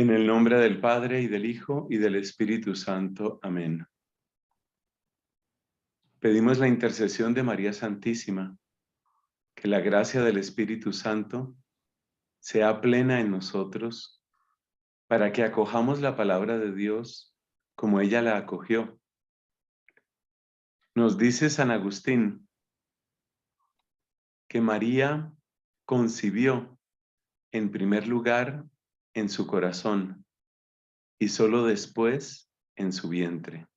En el nombre del Padre, y del Hijo, y del Espíritu Santo. Amén. Pedimos la intercesión de María Santísima, que la gracia del Espíritu Santo sea plena en nosotros, para que acojamos la palabra de Dios como ella la acogió. Nos dice San Agustín que María concibió en primer lugar en su corazón y solo después en su vientre.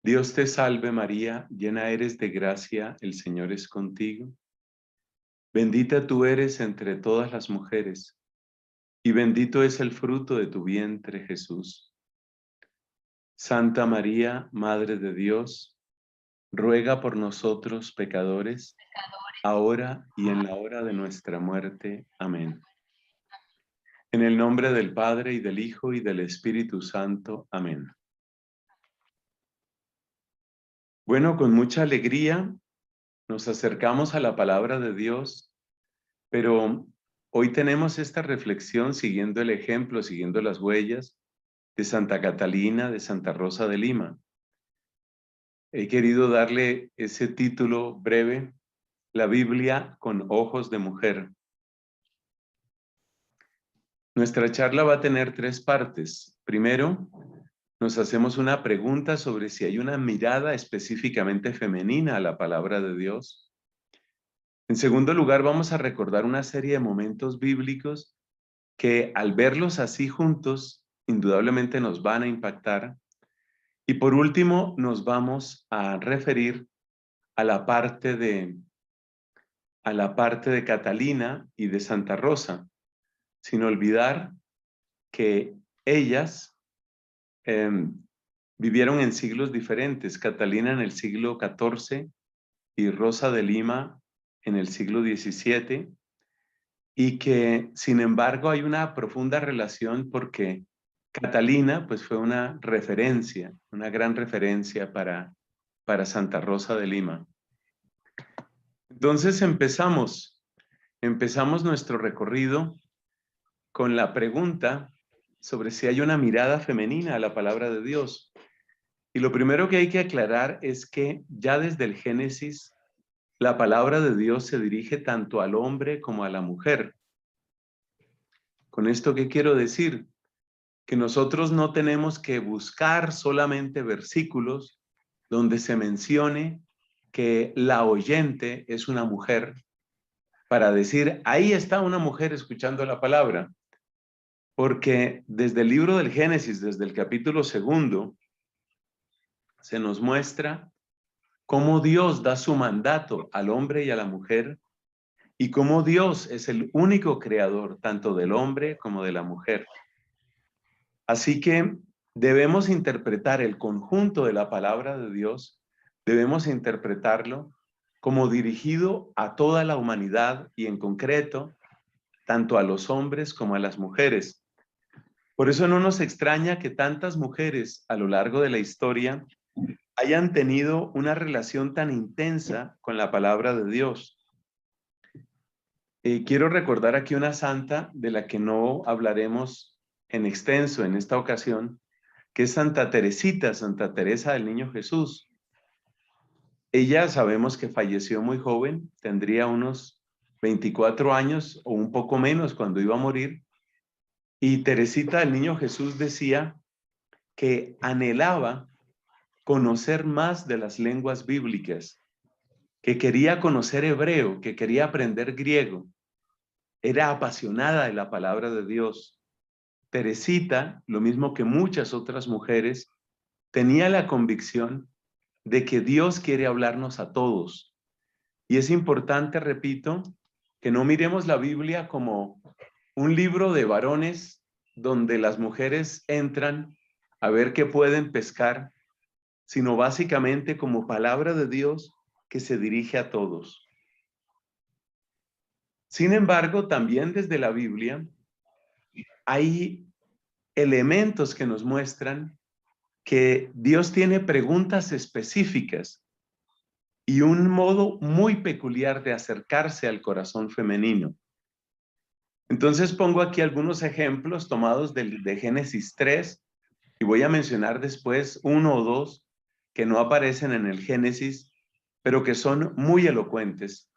Dios te salve María, llena eres de gracia, el Señor es contigo. Bendita tú eres entre todas las mujeres, y bendito es el fruto de tu vientre, Jesús. Santa María, Madre de Dios, ruega por nosotros pecadores, ahora y en la hora de nuestra muerte. Amén. En el nombre del Padre, y del Hijo, y del Espíritu Santo. Amén. Bueno, con mucha alegría nos acercamos a la palabra de Dios, pero hoy tenemos esta reflexión siguiendo el ejemplo, siguiendo las huellas de Santa Catalina, de Santa Rosa de Lima. He querido darle ese título breve, La Biblia con ojos de mujer. Nuestra charla va a tener 3 partes. Primero, nos hacemos una pregunta sobre si hay una mirada específicamente femenina a la palabra de Dios. En segundo lugar, vamos a recordar una serie de momentos bíblicos que al verlos así juntos, indudablemente nos van a impactar. Y por último, nos vamos a referir a la parte de Catalina y de Santa Rosa, sin olvidar que ellas vivieron en siglos diferentes. Catalina en el siglo XIV y Rosa de Lima en el siglo XVII, y que sin embargo hay una profunda relación porque Catalina pues fue una referencia, una gran referencia para Santa Rosa de Lima. Entonces empezamos nuestro recorrido con la pregunta sobre si hay una mirada femenina a la palabra de Dios. Y lo primero que hay que aclarar es que ya desde el Génesis la palabra de Dios se dirige tanto al hombre como a la mujer. ¿Con esto qué quiero decir? Que nosotros no tenemos que buscar solamente versículos donde se mencione que la oyente es una mujer para decir, ahí está una mujer escuchando la palabra. Porque desde el libro del Génesis, desde el capítulo 2, se nos muestra cómo Dios da su mandato al hombre y a la mujer y cómo Dios es el único creador tanto del hombre como de la mujer. Así que debemos interpretar el conjunto de la palabra de Dios, debemos interpretarlo como dirigido a toda la humanidad y en concreto tanto a los hombres como a las mujeres. Por eso no nos extraña que tantas mujeres a lo largo de la historia hayan tenido una relación tan intensa con la palabra de Dios. Quiero recordar aquí una santa de la que no hablaremos en extenso en esta ocasión, que es Santa Teresita, Santa Teresa del Niño Jesús. Ella sabemos que falleció muy joven, tendría unos 24 años o un poco menos cuando iba a morir. Y Teresita del Niño Jesús decía que anhelaba conocer más de las lenguas bíblicas, que quería conocer hebreo, que quería aprender griego. Era apasionada de la palabra de Dios. Teresita, lo mismo que muchas otras mujeres, tenía la convicción de que Dios quiere hablarnos a todos. Y es importante, repito, que no miremos la Biblia como un libro de varones donde las mujeres entran a ver qué pueden pescar, sino básicamente como palabra de Dios que se dirige a todos. Sin embargo, también desde la Biblia hay elementos que nos muestran que Dios tiene preguntas específicas y un modo muy peculiar de acercarse al corazón femenino. Entonces pongo aquí algunos ejemplos tomados de Génesis 3 y voy a mencionar después uno o dos que no aparecen en el Génesis, pero que son muy elocuentes.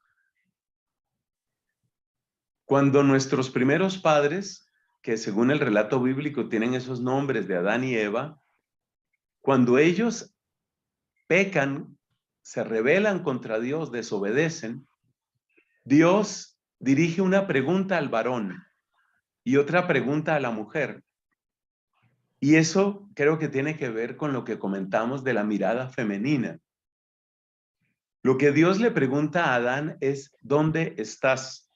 Cuando nuestros primeros padres, que según el relato bíblico tienen esos nombres de Adán y Eva, cuando ellos pecan, se rebelan contra Dios, desobedecen, Dios dirige una pregunta al varón y otra pregunta a la mujer. Y eso creo que tiene que ver con lo que comentamos de la mirada femenina. Lo que Dios le pregunta a Adán es, ¿dónde estás?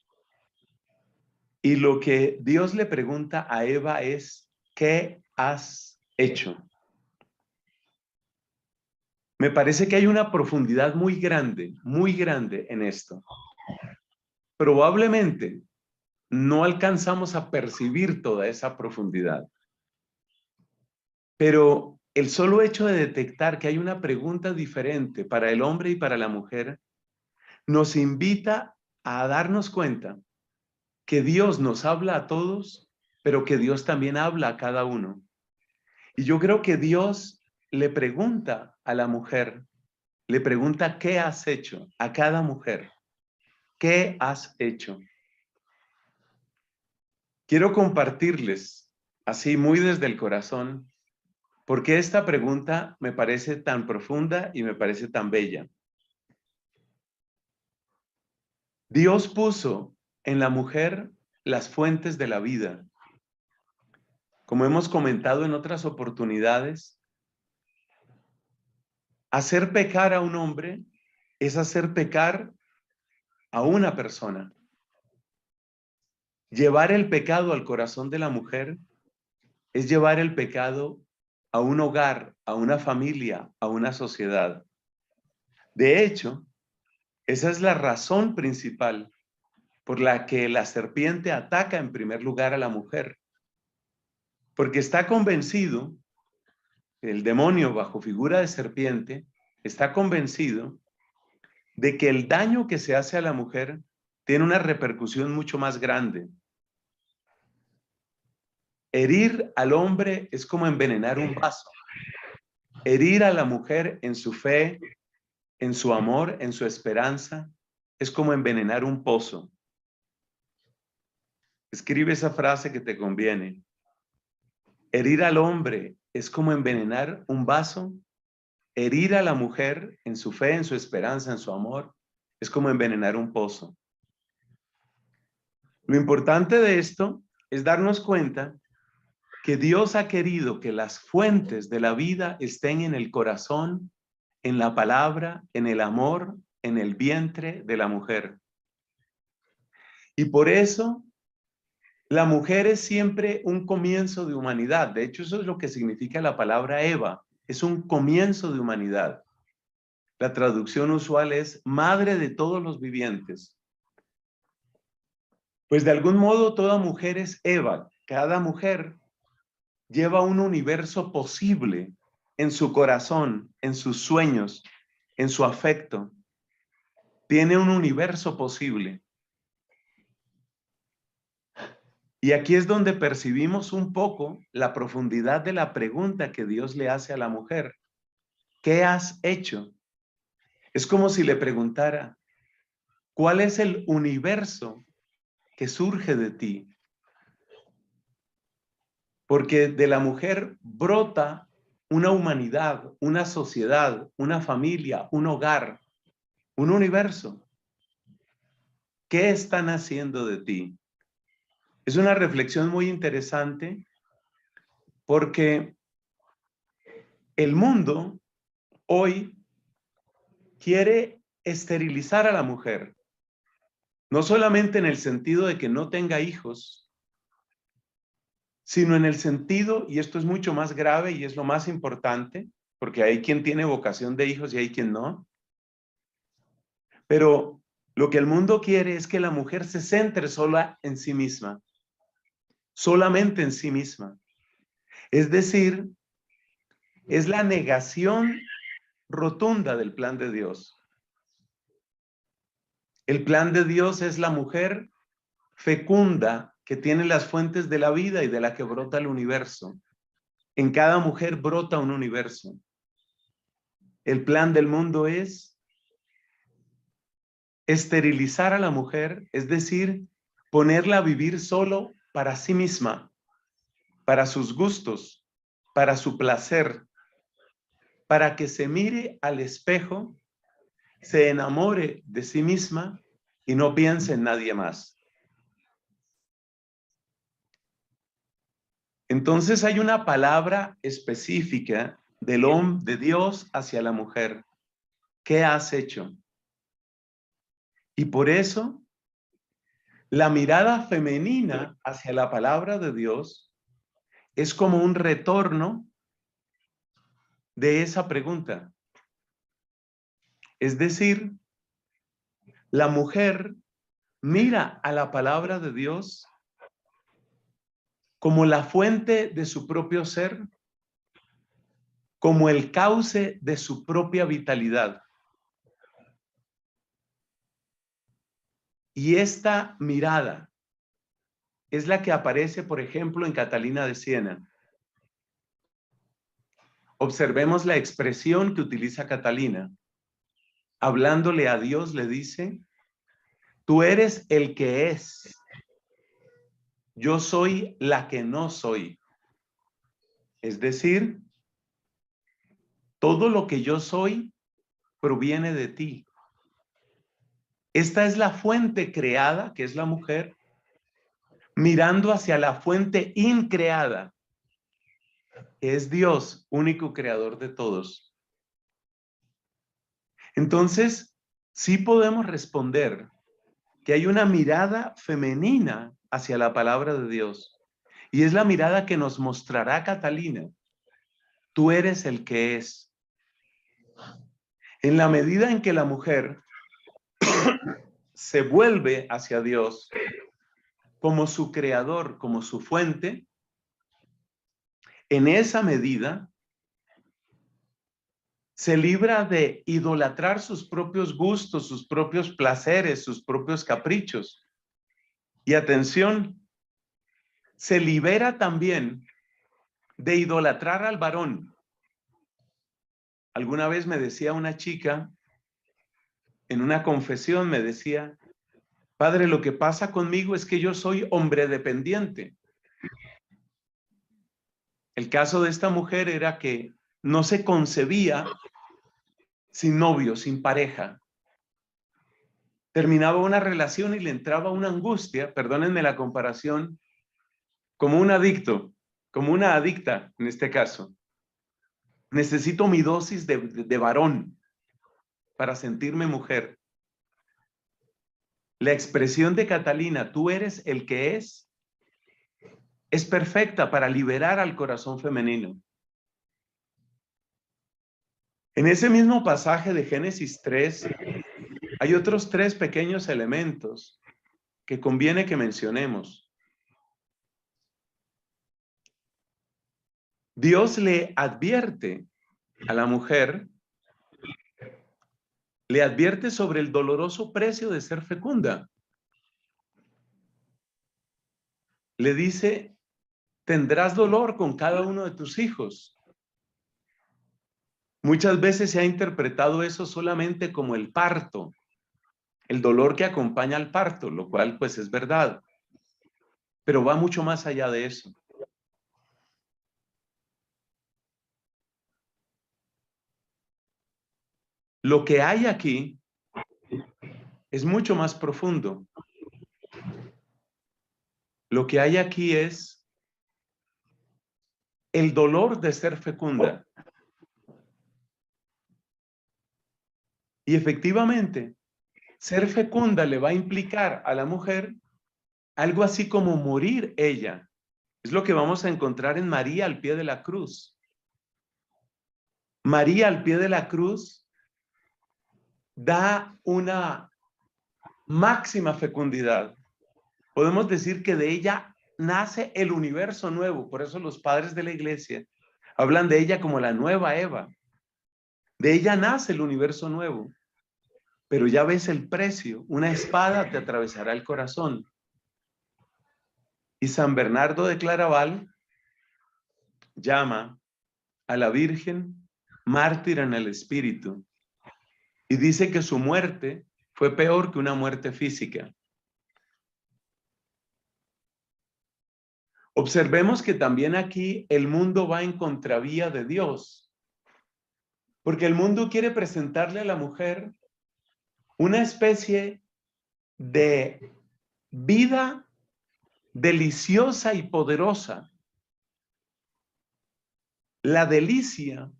Y lo que Dios le pregunta a Eva es, ¿qué has hecho? Me parece que hay una profundidad muy grande en esto. Probablemente no alcanzamos a percibir toda esa profundidad. Pero el solo hecho de detectar que hay una pregunta diferente para el hombre y para la mujer nos invita a darnos cuenta que Dios nos habla a todos, pero que Dios también habla a cada uno. Y yo creo que Dios le pregunta a la mujer, le pregunta, ¿qué has hecho? A cada mujer, ¿qué has hecho? Quiero compartirles, así muy desde el corazón, por qué esta pregunta me parece tan profunda y me parece tan bella. Dios puso en la mujer las fuentes de la vida. Como hemos comentado en otras oportunidades, hacer pecar a un hombre es hacer pecar a una persona. Llevar el pecado al corazón de la mujer es llevar el pecado a un hogar, a una familia, a una sociedad. De hecho, esa es la razón principal por la que la serpiente ataca en primer lugar a la mujer. Porque está convencido, el demonio bajo figura de serpiente, está convencido de que el daño que se hace a la mujer tiene una repercusión mucho más grande. Herir al hombre es como envenenar un vaso. Herir a la mujer en su fe, en su amor, en su esperanza, es como envenenar un pozo. Escribe esa frase que te conviene. Herir al hombre es como envenenar un vaso. Herir a la mujer en su fe, en su esperanza, en su amor, es como envenenar un pozo. Lo importante de esto es darnos cuenta que Dios ha querido que las fuentes de la vida estén en el corazón, en la palabra, en el amor, en el vientre de la mujer. Y por eso la mujer es siempre un comienzo de humanidad. De hecho, eso es lo que significa la palabra Eva. Es un comienzo de humanidad. La traducción usual es madre de todos los vivientes. Pues de algún modo toda mujer es Eva. Cada mujer lleva un universo posible en su corazón, en sus sueños, en su afecto. Tiene un universo posible. Y aquí es donde percibimos un poco la profundidad de la pregunta que Dios le hace a la mujer. ¿Qué has hecho? Es como si le preguntara, ¿cuál es el universo que surge de ti? Porque de la mujer brota una humanidad, una sociedad, una familia, un hogar, un universo. ¿Qué están haciendo de ti? Es una reflexión muy interesante porque el mundo hoy quiere esterilizar a la mujer, no solamente en el sentido de que no tenga hijos, sino en el sentido, y esto es mucho más grave y es lo más importante, porque hay quien tiene vocación de hijos y hay quien no, pero lo que el mundo quiere es que la mujer se centre sola en sí misma, solamente en sí misma. Es decir, es la negación rotunda del plan de Dios. El plan de Dios es la mujer fecunda, que tiene las fuentes de la vida y de la que brota el universo. En cada mujer brota un universo. El plan del mundo es esterilizar a la mujer, es decir, ponerla a vivir solo para sí misma, para sus gustos, para su placer, para que se mire al espejo, se enamore de sí misma y no piense en nadie más. Entonces hay una palabra específica del hombre, de Dios hacia la mujer. ¿Qué has hecho? Y por eso la mirada femenina hacia la palabra de Dios es como un retorno de esa pregunta. Es decir, la mujer mira a la palabra de Dios como la fuente de su propio ser, como el cauce de su propia vitalidad. Y esta mirada es la que aparece, por ejemplo, en Catalina de Siena. Observemos la expresión que utiliza Catalina. Hablándole a Dios, le dice: tú eres el que es. Yo soy la que no soy. Es decir, todo lo que yo soy proviene de ti. Esta es la fuente creada, que es la mujer, mirando hacia la fuente increada, que es Dios, único creador de todos. Entonces, sí podemos responder que hay una mirada femenina hacia la palabra de Dios. Y es la mirada que nos mostrará Catalina. Tú eres el que es. En la medida en que la mujer se vuelve hacia Dios como su creador, como su fuente, en esa medida se libra de idolatrar sus propios gustos, sus propios placeres, sus propios caprichos. Y atención, se libera también de idolatrar al varón. Alguna vez me decía una chica, en una confesión me decía: padre, lo que pasa conmigo es que yo soy hombre dependiente. El caso de esta mujer era que no se concebía sin novio, sin pareja. Terminaba una relación y le entraba una angustia, perdónenme la comparación, como un adicto, como una adicta en este caso. Necesito mi dosis de varón para sentirme mujer. La expresión de Catalina, tú eres el que es perfecta para liberar al corazón femenino. En ese mismo pasaje de Génesis 3, hay otros 3 pequeños elementos que conviene que mencionemos. Dios le advierte a la mujer, le advierte sobre el doloroso precio de ser fecunda. Le dice: tendrás dolor con cada uno de tus hijos. Muchas veces se ha interpretado eso solamente como el parto, el dolor que acompaña al parto, lo cual pues es verdad, pero va mucho más allá de eso. Lo que hay aquí es mucho más profundo. Lo que hay aquí es el dolor de ser fecunda. Y efectivamente, ser fecunda le va a implicar a la mujer algo así como morir ella. Es lo que vamos a encontrar en María al pie de la cruz. María al pie de la cruz da una máxima fecundidad. Podemos decir que de ella nace el universo nuevo. Por eso los padres de la iglesia hablan de ella como la nueva Eva. De ella nace el universo nuevo. Pero ya ves el precio. Una espada te atravesará el corazón. Y San Bernardo de Claraval llama a la Virgen mártir en el espíritu y dice que su muerte fue peor que una muerte física. Observemos que también aquí el mundo va en contravía de Dios, porque el mundo quiere presentarle a la mujer una especie de vida deliciosa y poderosa. La delicia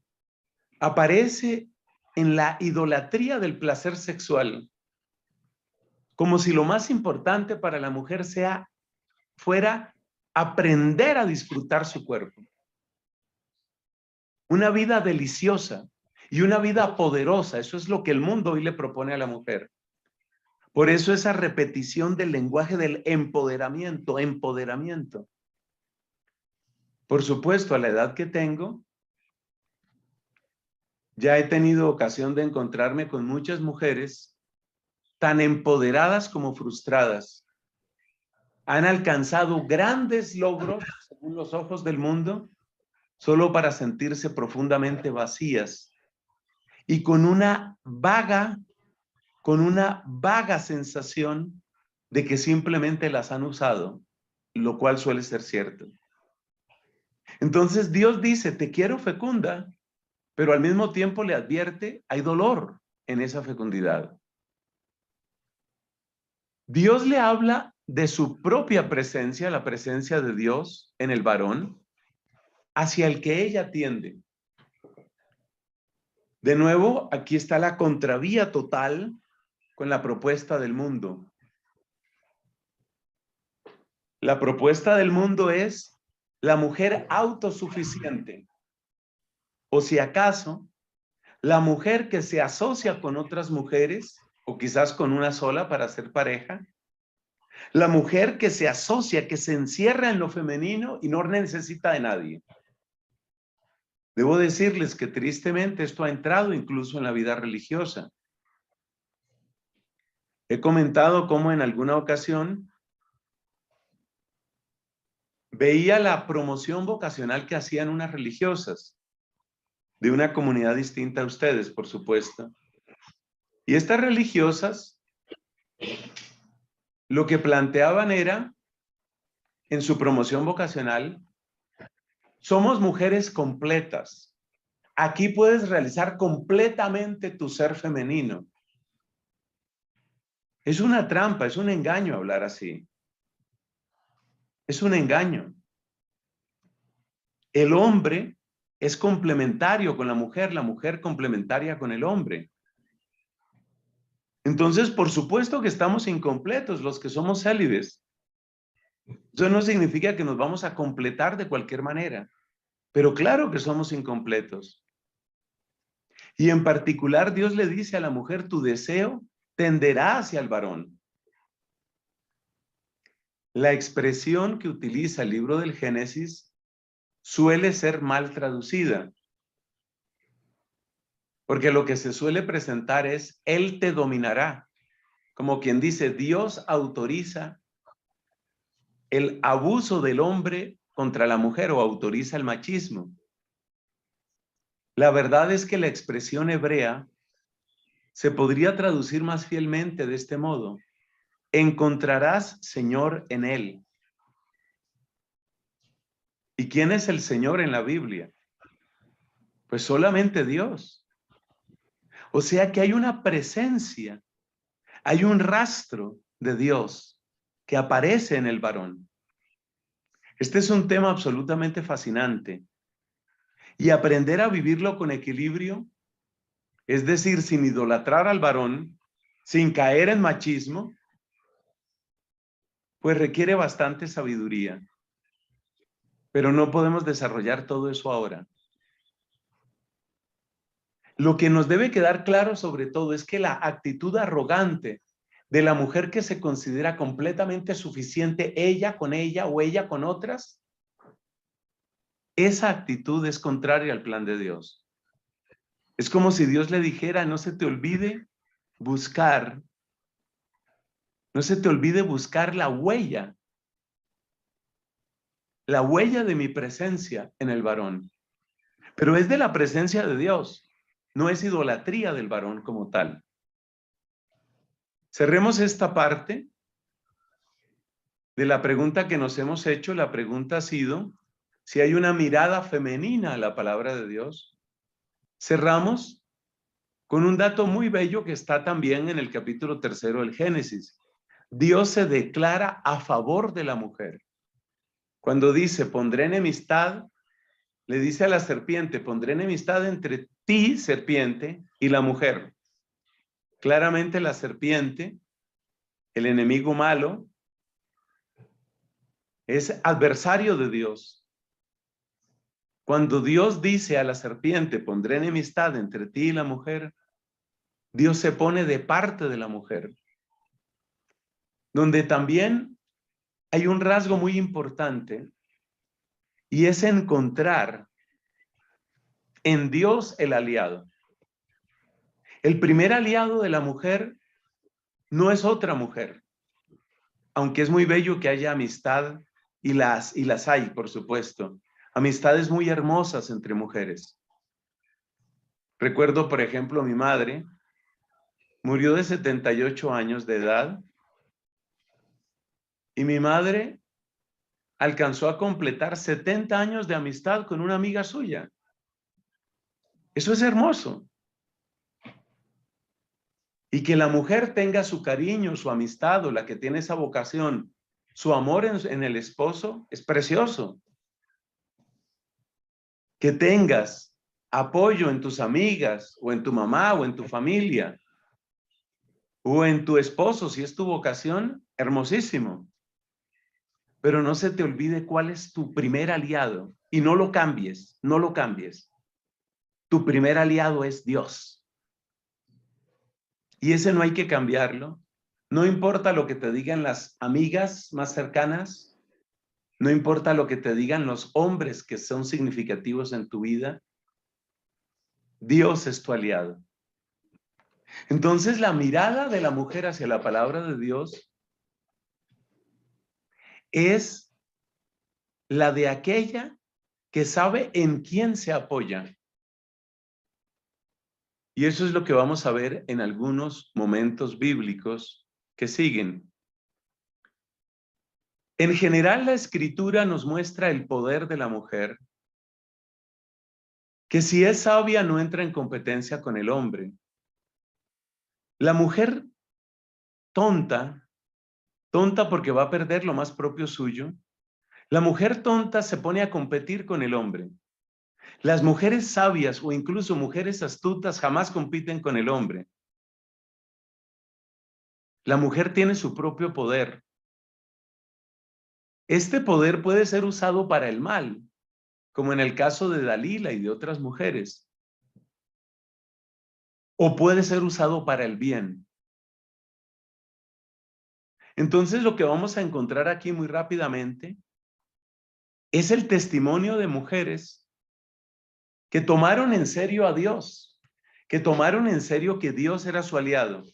aparece en la idolatría del placer sexual, como si lo más importante para la mujer fuera aprender a disfrutar su cuerpo. Una vida deliciosa y una vida poderosa, eso es lo que el mundo hoy le propone a la mujer. Por eso esa repetición del lenguaje del empoderamiento, empoderamiento. Por supuesto, a la edad que tengo, ya he tenido ocasión de encontrarme con muchas mujeres tan empoderadas como frustradas. Han alcanzado grandes logros, según los ojos del mundo, solo para sentirse profundamente vacías y con una vaga sensación de que simplemente las han usado, lo cual suele ser cierto. Entonces Dios dice, te quiero fecunda, pero al mismo tiempo le advierte, hay dolor en esa fecundidad. Dios le habla de su propia presencia, la presencia de Dios en el varón, hacia el que ella tiende. De nuevo, aquí está la contravía total con la propuesta del mundo. La propuesta del mundo es la mujer autosuficiente, o si acaso, la mujer que se asocia con otras mujeres, o quizás con una sola para ser pareja, la mujer que se asocia, que se encierra en lo femenino y no necesita de nadie. Debo decirles que tristemente esto ha entrado incluso en la vida religiosa. He comentado cómo en alguna ocasión veía la promoción vocacional que hacían unas religiosas, de una comunidad distinta a ustedes, por supuesto. Y estas religiosas lo que planteaban era, en su promoción vocacional, somos mujeres completas. Aquí puedes realizar completamente tu ser femenino. Es una trampa, es un engaño hablar así. Es un engaño. El hombre es complementario con la mujer complementaria con el hombre. Entonces, por supuesto que estamos incompletos los que somos célibes. Eso no significa que nos vamos a completar de cualquier manera, pero claro que somos incompletos. Y en particular, Dios le dice a la mujer, tu deseo tenderá hacia el varón. La expresión que utiliza el libro del Génesis suele ser mal traducida, porque lo que se suele presentar es, Él te dominará. Como quien dice, Dios autoriza el abuso del hombre contra la mujer o autoriza el machismo. La verdad es que la expresión hebrea se podría traducir más fielmente de este modo. Encontrarás Señor en él. ¿Y quién es el Señor en la Biblia? Pues solamente Dios. O sea que hay una presencia, hay un rastro de Dios que aparece en el varón. Este es un tema absolutamente fascinante. Y aprender a vivirlo con equilibrio, es decir, sin idolatrar al varón, sin caer en machismo, pues requiere bastante sabiduría. Pero no podemos desarrollar todo eso ahora. Lo que nos debe quedar claro sobre todo es que la actitud arrogante de la mujer que se considera completamente suficiente, ella con ella o ella con otras, esa actitud es contraria al plan de Dios. Es como si Dios le dijera, no se te olvide buscar, no se te olvide buscar la huella la huella de mi presencia en el varón. Pero es de la presencia de Dios, no es idolatría del varón como tal. Cerremos esta parte de la pregunta que nos hemos hecho. La pregunta ha sido si hay una mirada femenina a la palabra de Dios. Cerramos con un dato muy bello que está también en el capítulo 3 del Génesis. Dios se declara a favor de la mujer. Cuando dice, pondré enemistad, le dice a la serpiente, pondré enemistad entre ti, serpiente, y la mujer. Claramente la serpiente, el enemigo malo, es adversario de Dios. Cuando Dios dice a la serpiente, pondré enemistad entre ti y la mujer, Dios se pone de parte de la mujer. Donde también hay un rasgo muy importante y es encontrar en Dios el aliado. El primer aliado de la mujer no es otra mujer, aunque es muy bello que haya amistad y las hay, por supuesto. Amistades muy hermosas entre mujeres. Recuerdo, por ejemplo, mi madre murió de 78 años de edad y mi madre alcanzó a completar 70 años de amistad con una amiga suya. Eso es hermoso. Y que la mujer tenga su cariño, su amistad, o la que tiene esa vocación, su amor en el esposo, es precioso. Que tengas apoyo en tus amigas, o en tu mamá, o en tu familia, o en tu esposo, si es tu vocación, hermosísimo. Pero no se te olvide cuál es tu primer aliado, y no lo cambies, no lo cambies. Tu primer aliado es Dios. Y ese no hay que cambiarlo. No importa lo que te digan las amigas más cercanas, no importa lo que te digan los hombres que son significativos en tu vida, Dios es tu aliado. Entonces la mirada de la mujer hacia la palabra de Dios es la de aquella que sabe en quién se apoya. Y eso es lo que vamos a ver en algunos momentos bíblicos que siguen. En general, la Escritura nos muestra el poder de la mujer, que si es sabia no entra en competencia con el hombre. La mujer tonta, tonta porque va a perder lo más propio suyo, la mujer tonta se pone a competir con el hombre. Las mujeres sabias o incluso mujeres astutas jamás compiten con el hombre. La mujer tiene su propio poder. Este poder puede ser usado para el mal, como en el caso de Dalila y de otras mujeres, o puede ser usado para el bien. Entonces, lo que vamos a encontrar aquí muy rápidamente es el testimonio de mujeres que tomaron en serio a Dios, que tomaron en serio que Dios era su aliado.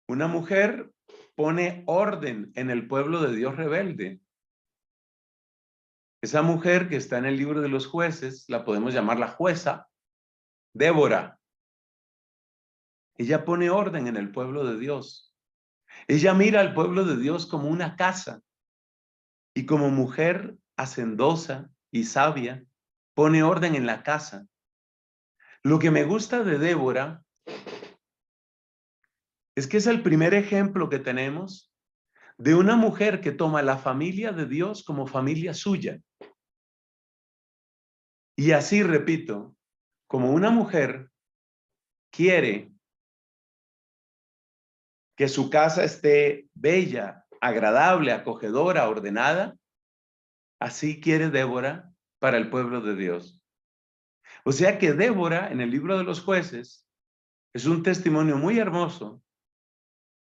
Una mujer pone orden en el pueblo de Dios rebelde. Esa mujer que está en el libro de los jueces, la podemos llamar la jueza, Débora. Ella pone orden en el pueblo de Dios. Ella mira al pueblo de Dios como una casa y como mujer hacendosa y sabia, pone orden en la casa. Lo que me gusta de Débora es que es el primer ejemplo que tenemos de una mujer que toma la familia de Dios como familia suya. Y así, repito, como una mujer quiere que su casa esté bella, agradable, acogedora, ordenada, así quiere Débora para el pueblo de Dios. O sea que Débora, en el libro de los jueces, es un testimonio muy hermoso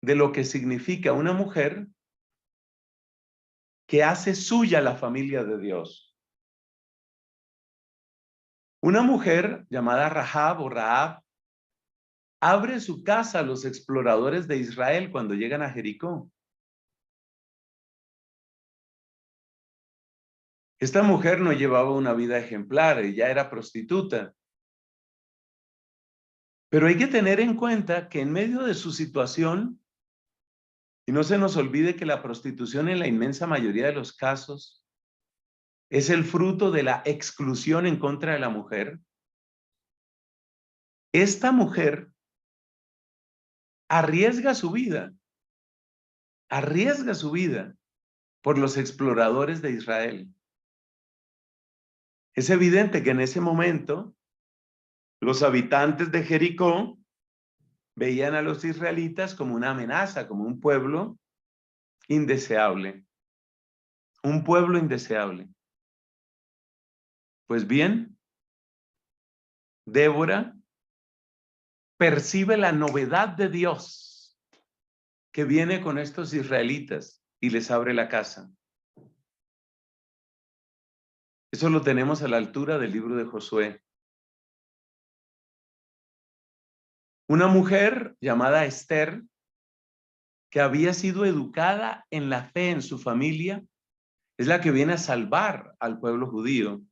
de lo que significa una mujer que hace suya la familia de Dios. Una mujer llamada Rahab o Rahab abre su casa a los exploradores de Israel cuando llegan a Jericó. Esta mujer no llevaba una vida ejemplar, ella era prostituta. Pero hay que tener en cuenta que en medio de su situación, y no se nos olvide que la prostitución en la inmensa mayoría de los casos es el fruto de la exclusión en contra de la mujer. Esta mujer arriesga su vida por los exploradores de Israel. Es evidente que en ese momento los habitantes de Jericó veían a los israelitas como una amenaza, como un pueblo indeseable. Un pueblo indeseable. Pues bien, Débora percibe la novedad de Dios que viene con estos israelitas y les abre la casa. Eso lo tenemos a la altura del libro de Josué. Una mujer llamada Esther, que había sido educada en la fe en su familia, es la que viene a salvar al pueblo judío.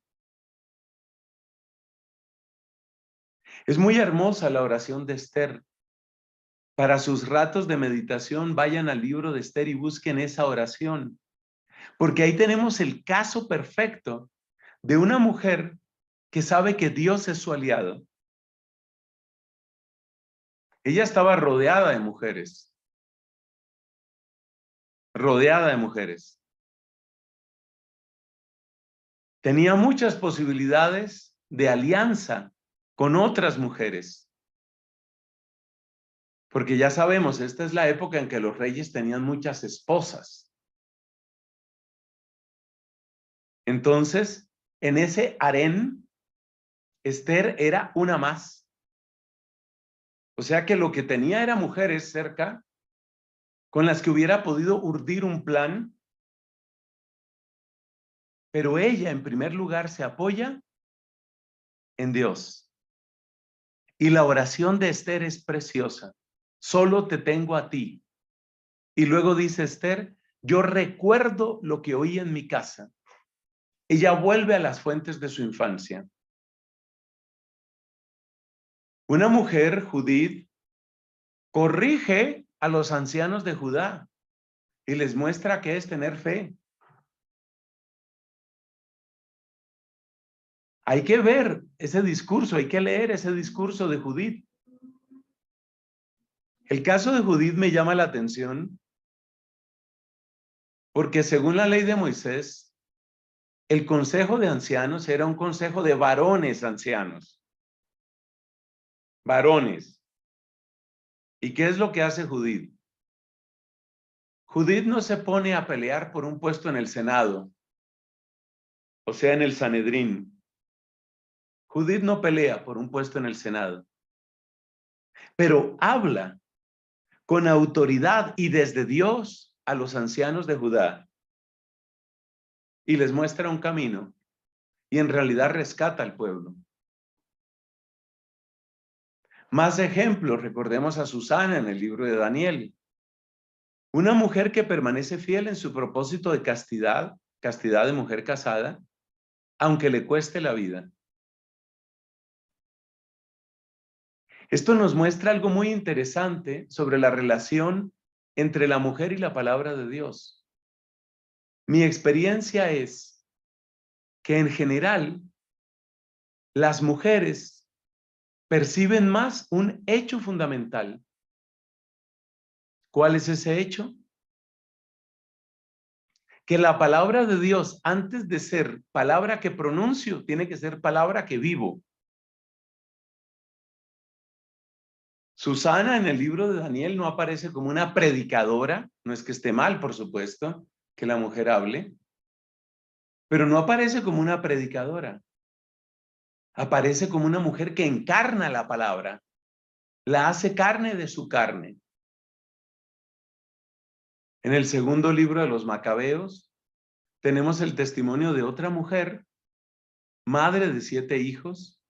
Es muy hermosa la oración de Esther. Para sus ratos de meditación, vayan al libro de Esther y busquen esa oración, porque ahí tenemos el caso perfecto de una mujer que sabe que Dios es su aliado. Ella estaba rodeada de mujeres, rodeada de mujeres. Tenía muchas posibilidades de alianza con otras mujeres, porque ya sabemos, esta es la época en que los reyes tenían muchas esposas. Entonces, en ese harén, Esther era una más. O sea que lo que tenía era mujeres cerca con las que hubiera podido urdir un plan, pero ella en primer lugar se apoya en Dios. Y la oración de Esther es preciosa. Solo te tengo a ti. Y luego dice Esther, yo recuerdo lo que oí en mi casa. Ella vuelve a las fuentes de su infancia. Una mujer, Judith, corrige a los ancianos de Judá y les muestra qué es tener fe. Hay que ver ese discurso, hay que leer ese discurso de Judith. El caso de Judith me llama la atención porque según la ley de Moisés, el consejo de ancianos era un consejo de varones ancianos. Varones. ¿Y qué es lo que hace Judith? Judith no se pone a pelear por un puesto en el Senado, o sea, en el Sanedrín. Judith no pelea por un puesto en el Senado, pero habla con autoridad y desde Dios a los ancianos de Judá y les muestra un camino y en realidad rescata al pueblo. Más ejemplos, recordemos a Susana en el libro de Daniel. Una mujer que permanece fiel en su propósito de castidad, castidad de mujer casada, aunque le cueste la vida. Esto nos muestra algo muy interesante sobre la relación entre la mujer y la palabra de Dios. Mi experiencia es que en general las mujeres perciben más un hecho fundamental. ¿Cuál es ese hecho? Que la palabra de Dios, antes de ser palabra que pronuncio, tiene que ser palabra que vivo. Susana en el libro de Daniel no aparece como una predicadora, no es que esté mal, por supuesto, que la mujer hable, pero no aparece como una predicadora. Aparece como una mujer que encarna la palabra, la hace carne de su carne. En el segundo libro de los Macabeos tenemos el testimonio de otra mujer, madre de 7 hijos,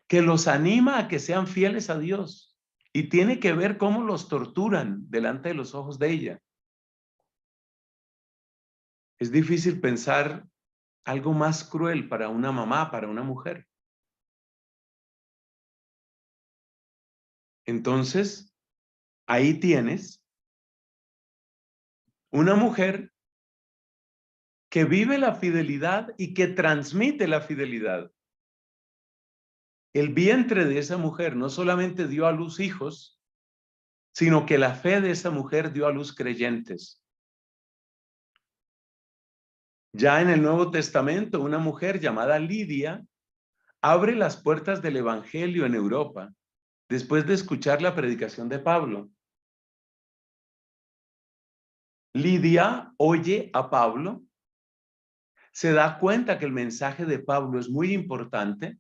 que los anima a que sean fieles a Dios y tiene que ver cómo los torturan delante de los ojos de ella. Es difícil pensar algo más cruel para una mamá, para una mujer. Entonces, ahí tienes una mujer que vive la fidelidad y que transmite la fidelidad. El vientre de esa mujer no solamente dio a luz hijos, sino que la fe de esa mujer dio a luz creyentes. Ya en el Nuevo Testamento, una mujer llamada Lidia abre las puertas del Evangelio en Europa después de escuchar la predicación de Pablo. Lidia oye a Pablo, se da cuenta que el mensaje de Pablo es muy importante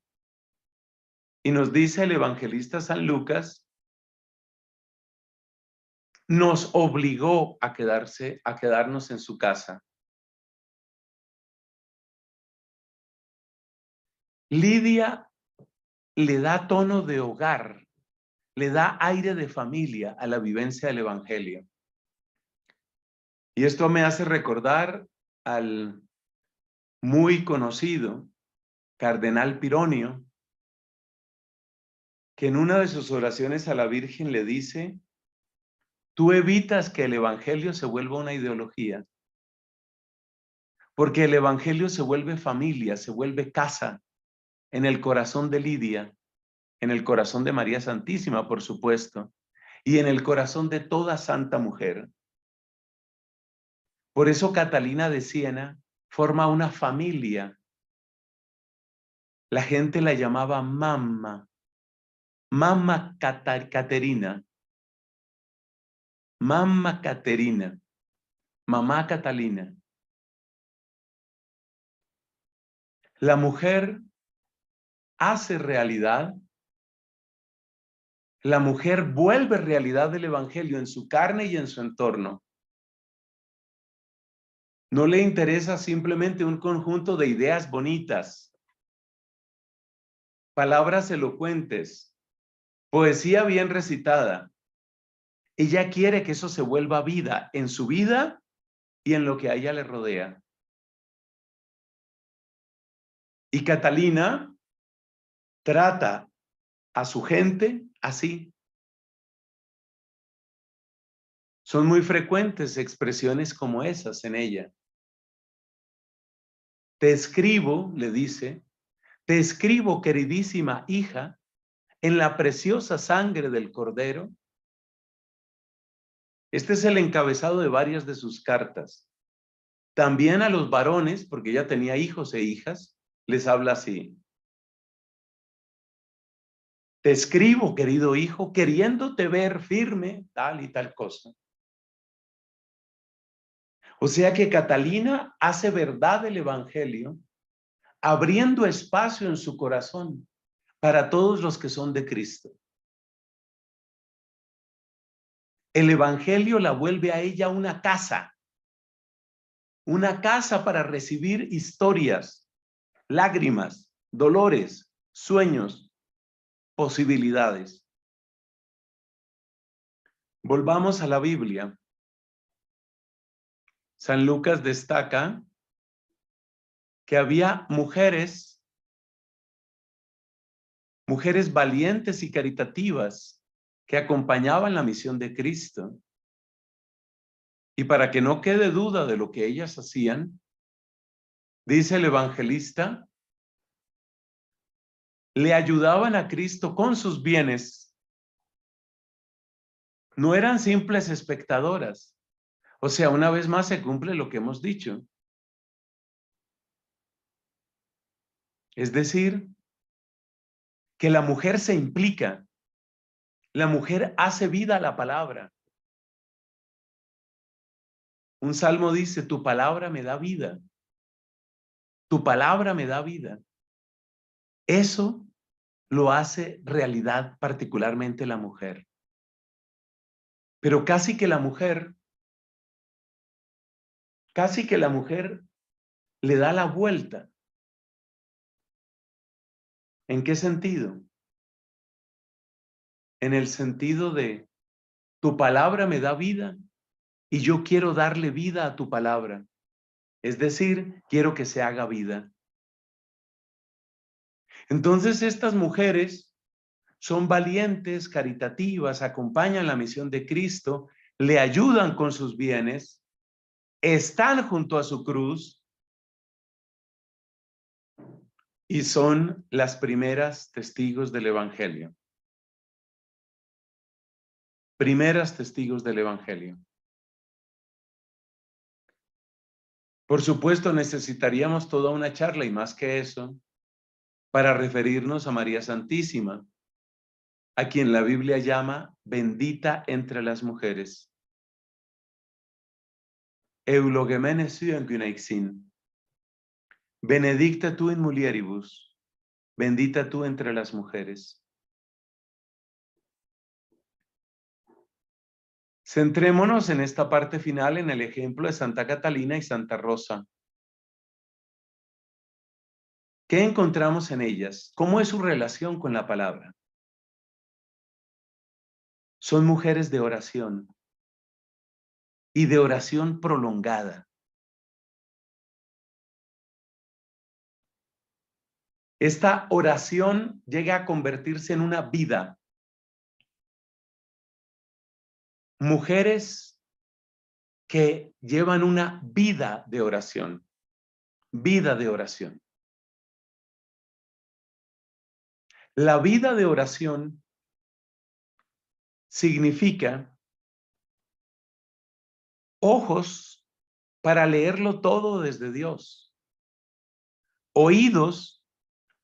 y nos dice el evangelista San Lucas, nos obligó a quedarnos en su casa. Lidia le da tono de hogar, le da aire de familia a la vivencia del evangelio. Y esto me hace recordar al muy conocido cardenal Pironio, que en una de sus oraciones a la Virgen le dice, tú evitas que el evangelio se vuelva una ideología, porque el evangelio se vuelve familia, se vuelve casa en el corazón de Lidia, en el corazón de María Santísima, por supuesto, y en el corazón de toda santa mujer. Por eso Catalina de Siena forma una familia. La gente la llamaba mamma, mamma Caterina, mamma Caterina, mamá Catalina. La mujer hace realidad, la mujer vuelve realidad del evangelio en su carne y en su entorno. No le interesa simplemente un conjunto de ideas bonitas, palabras elocuentes, poesía bien recitada. Ella quiere que eso se vuelva vida en su vida y en lo que a ella le rodea. Y Catalina trata a su gente así. Son muy frecuentes expresiones como esas en ella. Te escribo, le dice, te escribo, queridísima hija, en la preciosa sangre del Cordero. Este es el encabezado de varias de sus cartas. También a los varones, porque ella tenía hijos e hijas, les habla así. Te escribo, querido hijo, queriéndote ver firme, tal y tal cosa. O sea que Catalina hace verdad el evangelio, abriendo espacio en su corazón para todos los que son de Cristo. El evangelio la vuelve a ella una casa para recibir historias, lágrimas, dolores, sueños, posibilidades. Volvamos a la Biblia. San Lucas destaca que había mujeres valientes y caritativas que acompañaban la misión de Cristo. Y para que no quede duda de lo que ellas hacían, dice el evangelista, le ayudaban a Cristo con sus bienes. No eran simples espectadoras. O sea, una vez más se cumple lo que hemos dicho. Es decir, que la mujer se implica. La mujer hace vida a la palabra. Un salmo dice, tu palabra me da vida. Tu palabra me da vida. Eso lo hace realidad particularmente la mujer. Pero casi que la mujer le da la vuelta. ¿En qué sentido? En el sentido de, tu palabra me da vida y yo quiero darle vida a tu palabra. Es decir, quiero que se haga vida. Entonces estas mujeres son valientes, caritativas, acompañan la misión de Cristo, le ayudan con sus bienes, están junto a su cruz y son las primeras testigos del Evangelio. Primeras testigos del Evangelio. Por supuesto, necesitaríamos toda una charla y más que eso para referirnos a María Santísima, a quien la Biblia llama bendita entre las mujeres. Eulogemene suen quineixin. Benedicta tu in mulieribus. Bendita tú entre las mujeres. Centrémonos en esta parte final en el ejemplo de Santa Catalina y Santa Rosa. ¿Qué encontramos en ellas? ¿Cómo es su relación con la palabra? Son mujeres de oración y de oración prolongada. Esta oración llega a convertirse en una vida. Mujeres que llevan una vida de oración. Vida de oración. La vida de oración significa ojos para leerlo todo desde Dios. Oídos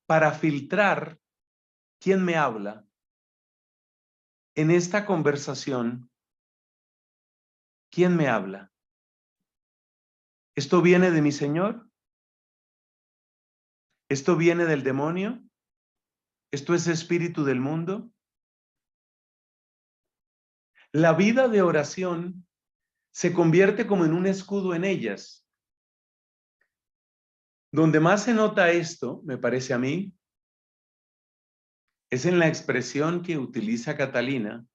para filtrar quién me habla en esta conversación. ¿Quién me habla? ¿Esto viene de mi Señor? ¿Esto viene del demonio? ¿Esto es espíritu del mundo? La vida de oración se convierte como en un escudo en ellas. Donde más se nota esto, me parece a mí, es en la expresión que utiliza Catalina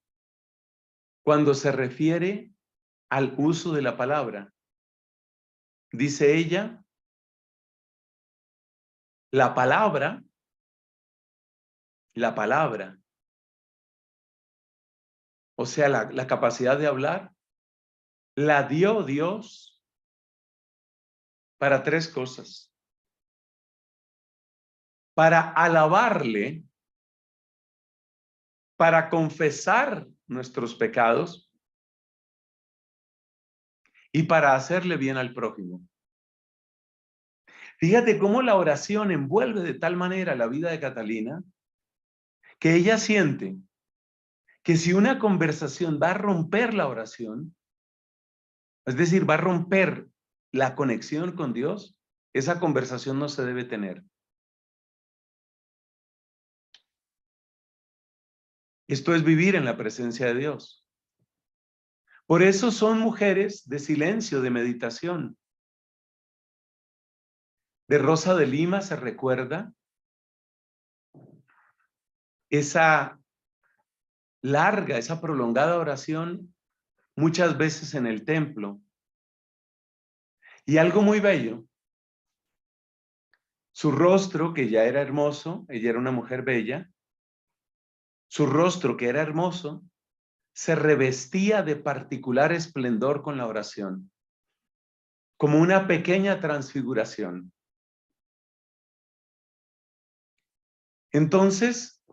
cuando se refiere al uso de la palabra. Dice ella, la palabra, o sea, la capacidad de hablar, la dio Dios para tres cosas. Para alabarle, para confesar nuestros pecados y para hacerle bien al prójimo. Fíjate cómo la oración envuelve de tal manera la vida de Catalina que ella siente que si una conversación va a romper la oración, es decir, va a romper la conexión con Dios, esa conversación no se debe tener. Esto es vivir en la presencia de Dios. Por eso son mujeres de silencio, de meditación. De Rosa de Lima se recuerda esa larga, esa prolongada oración, muchas veces en el templo. Y algo muy bello, su rostro, que ya era hermoso, ella era una mujer bella, su rostro, que era hermoso, se revestía de particular esplendor con la oración, como una pequeña transfiguración. Entonces,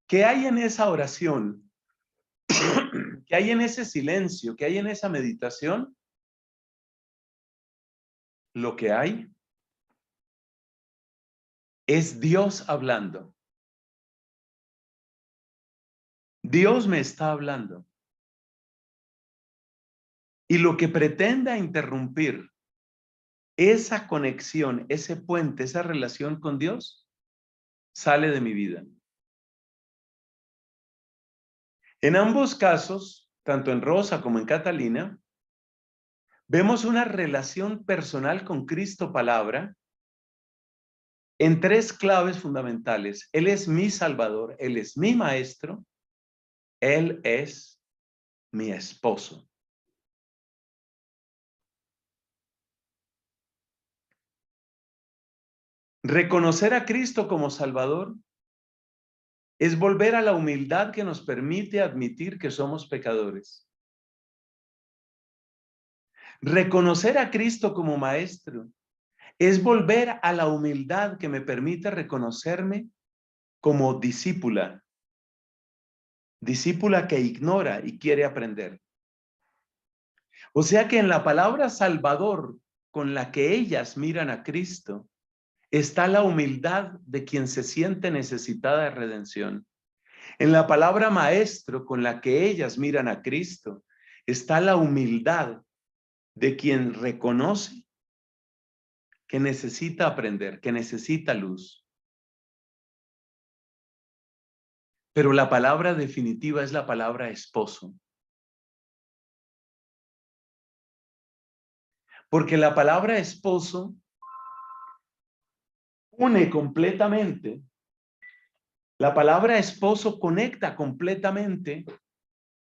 ¿qué hay en esa oración? ¿Qué hay en ese silencio? ¿Qué hay en esa meditación? Lo que hay es Dios hablando. Dios me está hablando. Y lo que pretenda interrumpir esa conexión, ese puente, esa relación con Dios, sale de mi vida. En ambos casos, tanto en Rosa como en Catalina, vemos una relación personal con Cristo Palabra en tres claves fundamentales. Él es mi Salvador, Él es mi Maestro, Él es mi esposo. Reconocer a Cristo como Salvador es volver a la humildad que nos permite admitir que somos pecadores. Reconocer a Cristo como Maestro es volver a la humildad que me permite reconocerme como discípula. Discípula que ignora y quiere aprender. O sea que en la palabra Salvador con la que ellas miran a Cristo está la humildad de quien se siente necesitada de redención. En la palabra Maestro con la que ellas miran a Cristo está la humildad de quien reconoce que necesita aprender, que necesita luz. Pero la palabra definitiva es la palabra esposo. Porque la palabra esposo une completamente, la palabra esposo conecta completamente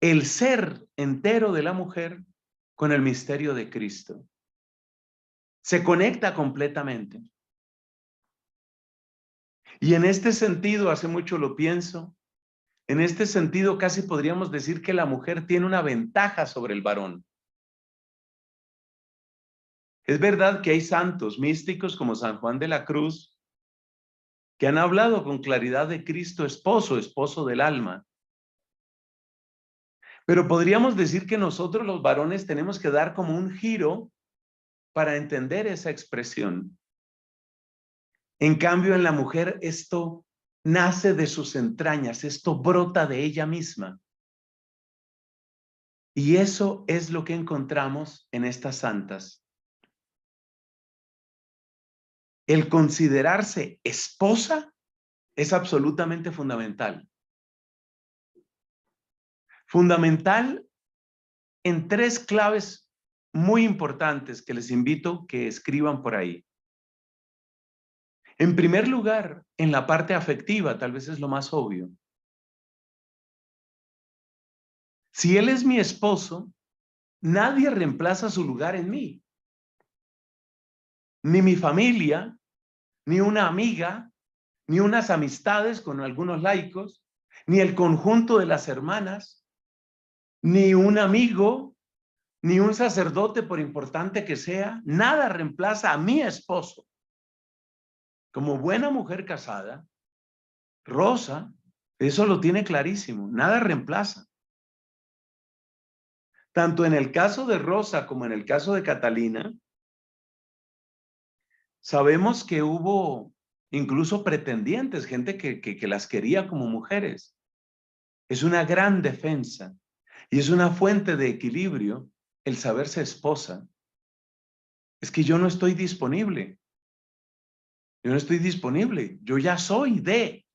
el ser entero de la mujer con el misterio de Cristo. Se conecta completamente. Y en este sentido, hace mucho lo pienso, en este sentido casi podríamos decir que la mujer tiene una ventaja sobre el varón. Es verdad que hay santos místicos como San Juan de la Cruz que han hablado con claridad de Cristo esposo, esposo del alma. Pero podríamos decir que nosotros los varones tenemos que dar como un giro para entender esa expresión. En cambio, en la mujer esto nace de sus entrañas, esto brota de ella misma. Y eso es lo que encontramos en estas santas. El considerarse esposa es absolutamente fundamental. Fundamental en tres claves muy importantes que les invito que escriban por ahí. En primer lugar, en la parte afectiva, tal vez es lo más obvio. Si él es mi esposo, nadie reemplaza su lugar en mí. Ni mi familia, ni una amiga, ni unas amistades con algunos laicos, ni el conjunto de las hermanas, ni un amigo, ni un sacerdote, por importante que sea, nada reemplaza a mi esposo. Como buena mujer casada, Rosa, eso lo tiene clarísimo, nada reemplaza. Tanto en el caso de Rosa como en el caso de Catalina, sabemos que hubo incluso pretendientes, gente que las quería como mujeres. Es una gran defensa y es una fuente de equilibrio el saberse esposa. Es que yo no estoy disponible. Yo no estoy disponible. Yo ya soy de.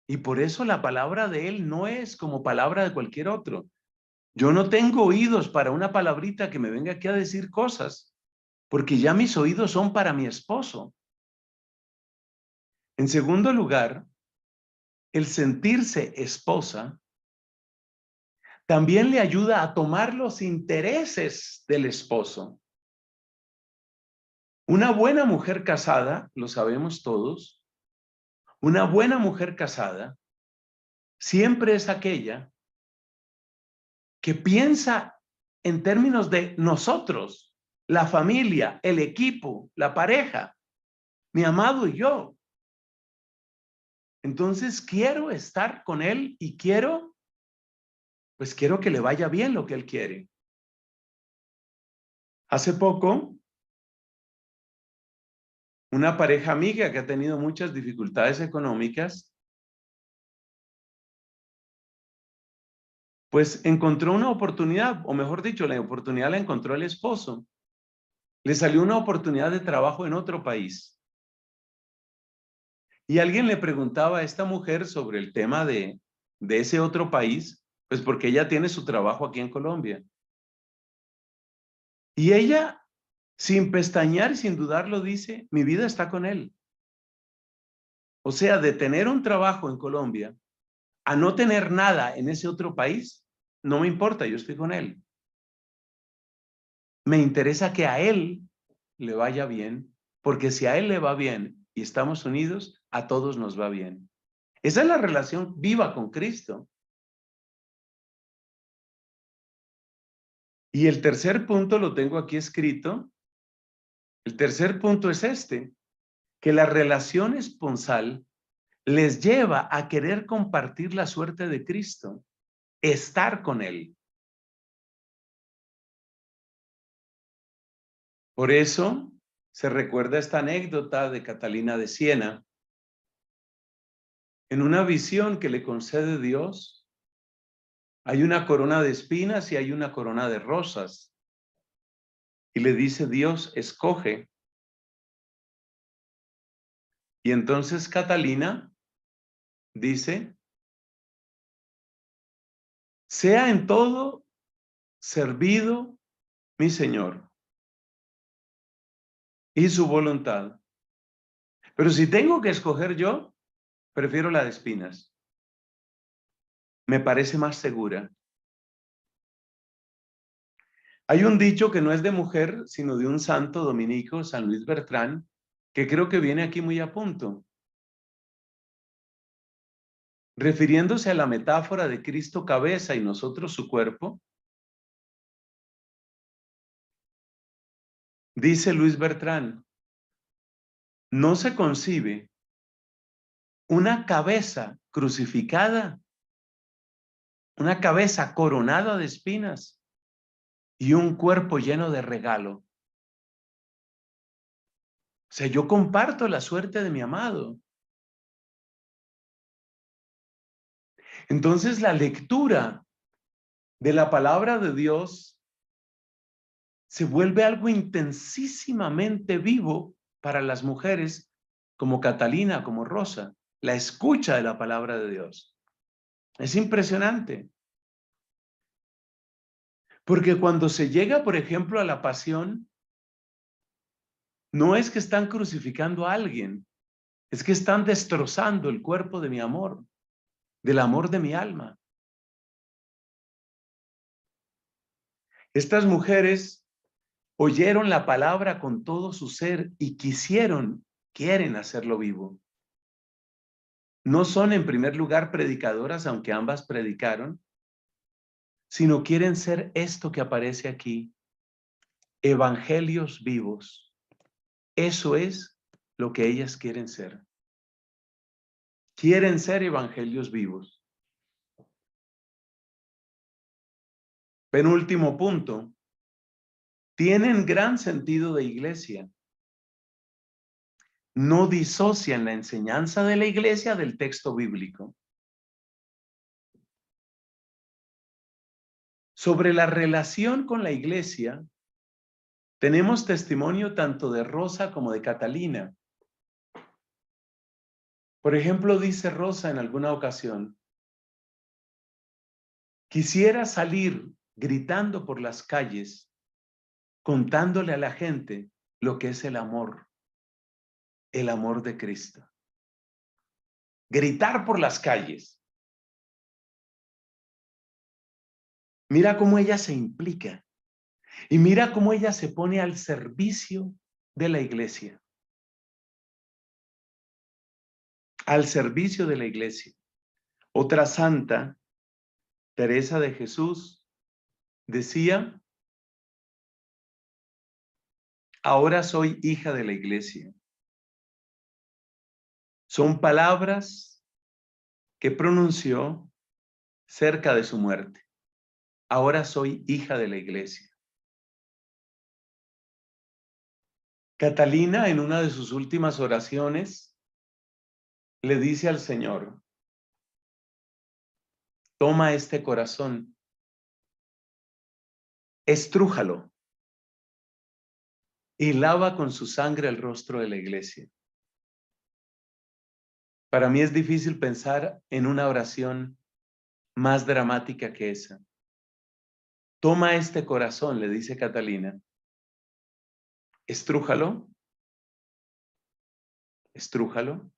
Y por eso la palabra de él no es como palabra de cualquier otro. Yo no tengo oídos para una palabrita que me venga aquí a decir cosas, porque ya mis oídos son para mi esposo. En segundo lugar, el sentirse esposa también le ayuda a tomar los intereses del esposo. Una buena mujer casada, lo sabemos todos, una buena mujer casada siempre es aquella que piensa en términos de nosotros, la familia, el equipo, la pareja, mi amado y yo. Entonces quiero estar con él y quiero que le vaya bien lo que él quiere. Hace poco, una pareja amiga que ha tenido muchas dificultades económicas, pues encontró una oportunidad, o mejor dicho, la oportunidad la encontró el esposo. Le salió una oportunidad de trabajo en otro país. Y alguien le preguntaba a esta mujer sobre el tema de ese otro país, pues porque ella tiene su trabajo aquí en Colombia. Y ella, sin pestañear y sin dudarlo, dice, mi vida está con él. O sea, de tener un trabajo en Colombia a no tener nada en ese otro país, no me importa, yo estoy con él. Me interesa que a él le vaya bien, porque si a él le va bien y estamos unidos, a todos nos va bien. Esa es la relación viva con Cristo. Y el tercer punto lo tengo aquí escrito. El tercer punto es este, que la relación esponsal les lleva a querer compartir la suerte de Cristo, estar con Él. Por eso se recuerda esta anécdota de Catalina de Siena. En una visión que le concede Dios, hay una corona de espinas y hay una corona de rosas. Y le dice Dios, escoge. Y entonces Catalina dice, sea en todo servido mi Señor y su voluntad. Pero si tengo que escoger yo, prefiero la de espinas. Me parece más segura. Hay un dicho que no es de mujer, sino de un santo dominico, San Luis Bertrán, que creo que viene aquí muy a punto. Refiriéndose a la metáfora de Cristo cabeza y nosotros su cuerpo, dice Luis Bertrán, no se concibe una cabeza crucificada, una cabeza coronada de espinas y un cuerpo lleno de regalo. O sea, yo comparto la suerte de mi amado. Entonces, la lectura de la palabra de Dios se vuelve algo intensísimamente vivo para las mujeres como Catalina, como Rosa, la escucha de la palabra de Dios. Es impresionante. Porque cuando se llega, por ejemplo, a la pasión, no es que están crucificando a alguien, es que están destrozando el cuerpo de mi amor, del amor de mi alma. Estas mujeres oyeron la palabra con todo su ser y quieren hacerlo vivo. No son en primer lugar predicadoras, aunque ambas predicaron, sino quieren ser esto que aparece aquí, evangelios vivos. Eso es lo que ellas quieren ser. Quieren ser evangelios vivos. Penúltimo punto. Tienen gran sentido de iglesia. No disocian la enseñanza de la iglesia del texto bíblico. Sobre la relación con la iglesia, tenemos testimonio tanto de Rosa como de Catalina. Por ejemplo, dice Rosa en alguna ocasión, quisiera salir gritando por las calles, contándole a la gente lo que es el amor de Cristo. Gritar por las calles. Mira cómo ella se implica y mira cómo ella se pone al servicio de la iglesia. Al servicio de la iglesia. Otra santa, Teresa de Jesús, decía, ahora soy hija de la iglesia. Son palabras que pronunció cerca de su muerte. Ahora soy hija de la iglesia. Catalina, en una de sus últimas oraciones, le dice al Señor, toma este corazón, estrújalo y lava con su sangre el rostro de la iglesia. Para mí es difícil pensar en una oración más dramática que esa. Toma este corazón, le dice Catalina, estrújalo, estrújalo,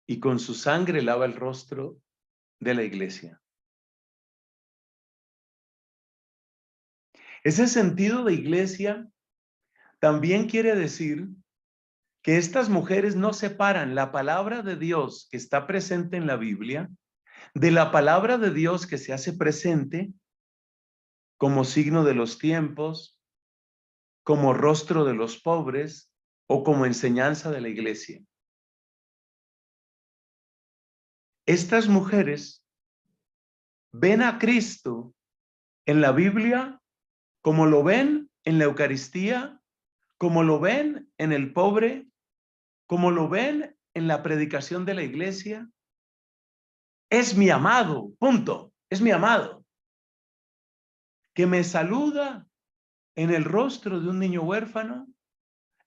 y con su sangre lava el rostro de la iglesia. Ese sentido de iglesia también quiere decir que estas mujeres no separan la palabra de Dios que está presente en la Biblia de la palabra de Dios que se hace presente como signo de los tiempos, como rostro de los pobres o como enseñanza de la iglesia. Estas mujeres ven a Cristo en la Biblia como lo ven en la Eucaristía, como lo ven en el pobre, como lo ven en la predicación de la iglesia. Es mi amado, punto. Es mi amado, que me saluda en el rostro de un niño huérfano,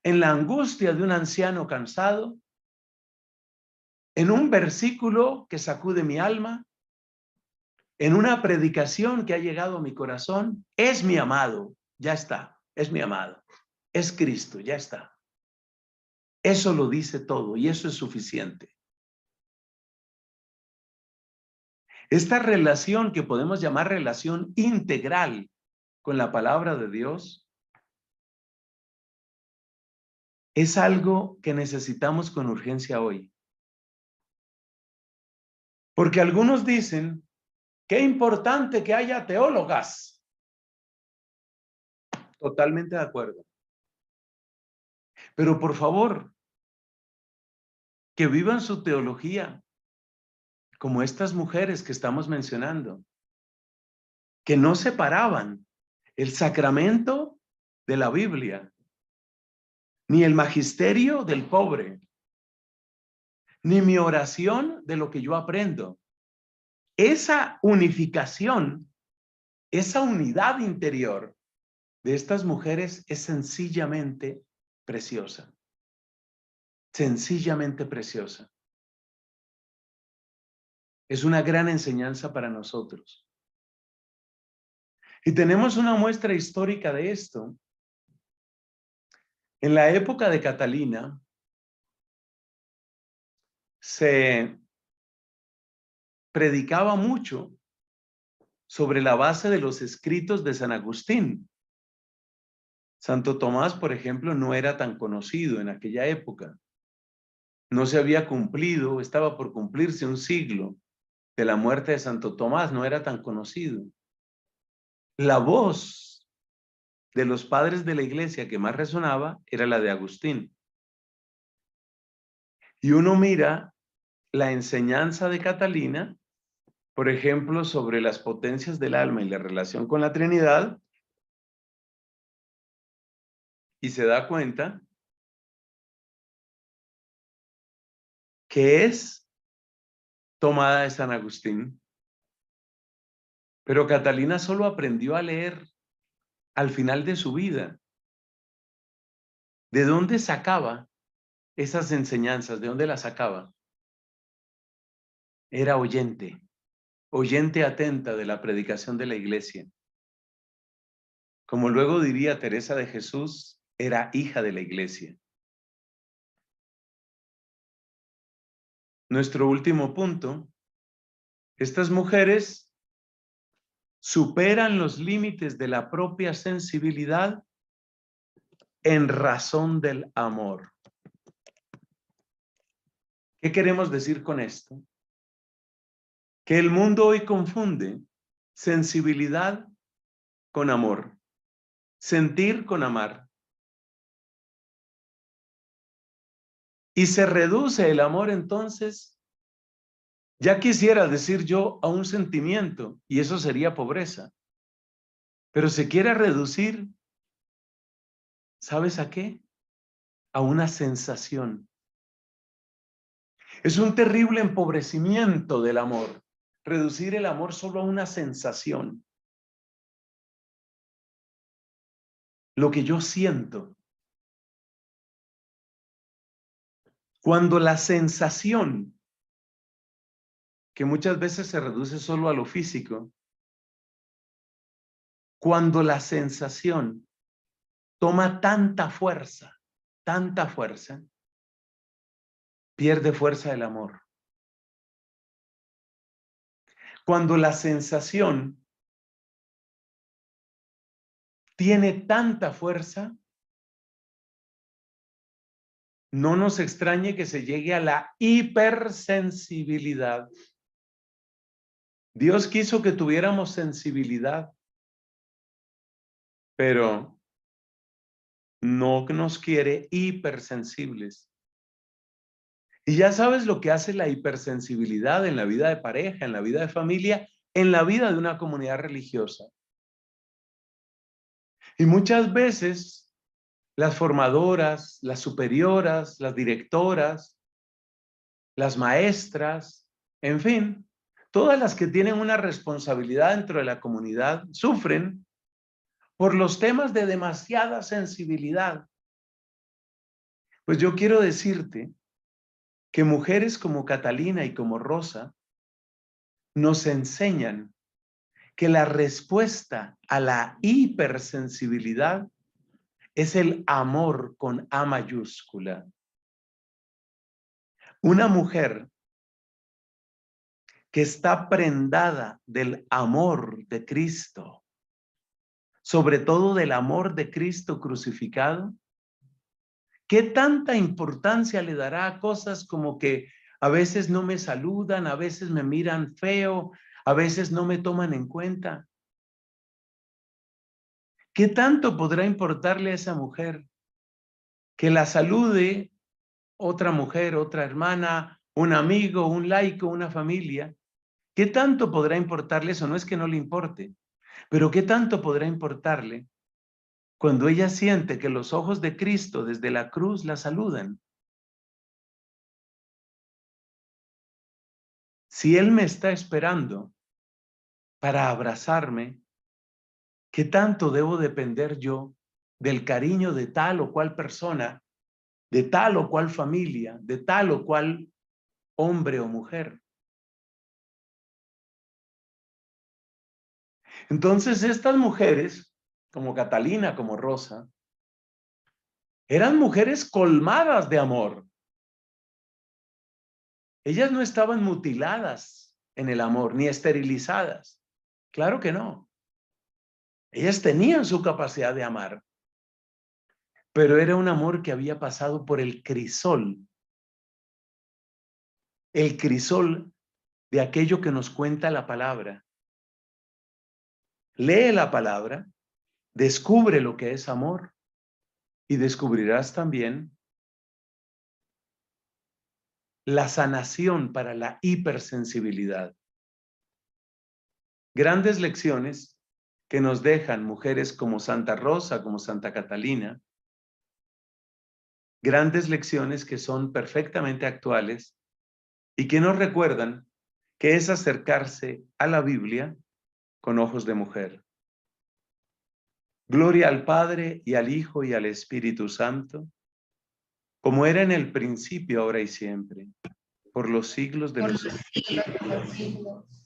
en la angustia de un anciano cansado, en un versículo que sacude mi alma, en una predicación que ha llegado a mi corazón. Es mi amado, ya está, es mi amado, es Cristo, ya está. Eso lo dice todo y eso es suficiente. Esta relación que podemos llamar relación integral con la palabra de Dios es algo que necesitamos con urgencia hoy. Porque algunos dicen, qué importante que haya teólogas. Totalmente de acuerdo. Pero por favor, que vivan su teología como estas mujeres que estamos mencionando, que no separaban el sacramento de la Biblia, ni el magisterio del pobre, ni mi oración de lo que yo aprendo. Esa unificación, esa unidad interior de estas mujeres es sencillamente preciosa. Sencillamente preciosa. Es una gran enseñanza para nosotros. Y tenemos una muestra histórica de esto. En la época de Catalina, se predicaba mucho sobre la base de los escritos de San Agustín. Santo Tomás, por ejemplo, no era tan conocido en aquella época. No se había cumplido, estaba por cumplirse un siglo de la muerte de Santo Tomás, no era tan conocido. La voz de los padres de la iglesia que más resonaba era la de Agustín. Y uno mira la enseñanza de Catalina, por ejemplo, sobre las potencias del alma y la relación con la Trinidad, y se da cuenta que es tomada de San Agustín. Pero Catalina solo aprendió a leer al final de su vida. ¿De dónde sacaba esas enseñanzas? ¿De dónde las sacaba? Era oyente, oyente atenta de la predicación de la iglesia. Como luego diría Teresa de Jesús, era hija de la iglesia. Nuestro último punto, estas mujeres superan los límites de la propia sensibilidad en razón del amor. ¿Qué queremos decir con esto? Que el mundo hoy confunde sensibilidad con amor, sentir con amar. Y se reduce el amor entonces, ya quisiera decir yo, a un sentimiento, y eso sería pobreza. Pero se quiere reducir, ¿sabes a qué? A una sensación. Es un terrible empobrecimiento del amor, reducir el amor solo a una sensación. Lo que yo siento. Cuando la sensación, que muchas veces se reduce solo a lo físico, cuando la sensación toma tanta fuerza, pierde fuerza el amor. Cuando la sensación tiene tanta fuerza, no nos extrañe que se llegue a la hipersensibilidad. Dios quiso que tuviéramos sensibilidad, pero no nos quiere hipersensibles. Y ya sabes lo que hace la hipersensibilidad en la vida de pareja, en la vida de familia, en la vida de una comunidad religiosa. Y muchas veces las formadoras, las superioras, las directoras, las maestras, en fin, todas las que tienen una responsabilidad dentro de la comunidad sufren por los temas de demasiada sensibilidad. Pues yo quiero decirte que mujeres como Catalina y como Rosa nos enseñan que la respuesta a la hipersensibilidad es el amor con A mayúscula. Una mujer que está prendada del amor de Cristo, sobre todo del amor de Cristo crucificado, ¿qué tanta importancia le dará a cosas como que a veces no me saludan, a veces me miran feo, a veces no me toman en cuenta? ¿Qué tanto podrá importarle a esa mujer que la salude otra mujer, otra hermana, un amigo, un laico, una familia? ¿Qué tanto podrá importarle eso? No es que no le importe, pero ¿qué tanto podrá importarle cuando ella siente que los ojos de Cristo desde la cruz la saludan? Si Él me está esperando para abrazarme, ¿qué tanto debo depender yo del cariño de tal o cual persona, de tal o cual familia, de tal o cual hombre o mujer? Entonces estas mujeres, como Catalina, como Rosa, eran mujeres colmadas de amor. Ellas no estaban mutiladas en el amor, ni esterilizadas. Claro que no. Ellas tenían su capacidad de amar, pero era un amor que había pasado por el crisol de aquello que nos cuenta la palabra. Lee la palabra, descubre lo que es amor y descubrirás también la sanación para la hipersensibilidad. Grandes lecciones que nos dejan mujeres como Santa Rosa, como Santa Catalina. Grandes lecciones que son perfectamente actuales y que nos recuerdan que es acercarse a la Biblia con ojos de mujer. Gloria al Padre y al Hijo y al Espíritu Santo, como era en el principio, ahora y siempre, por los siglos de los siglos.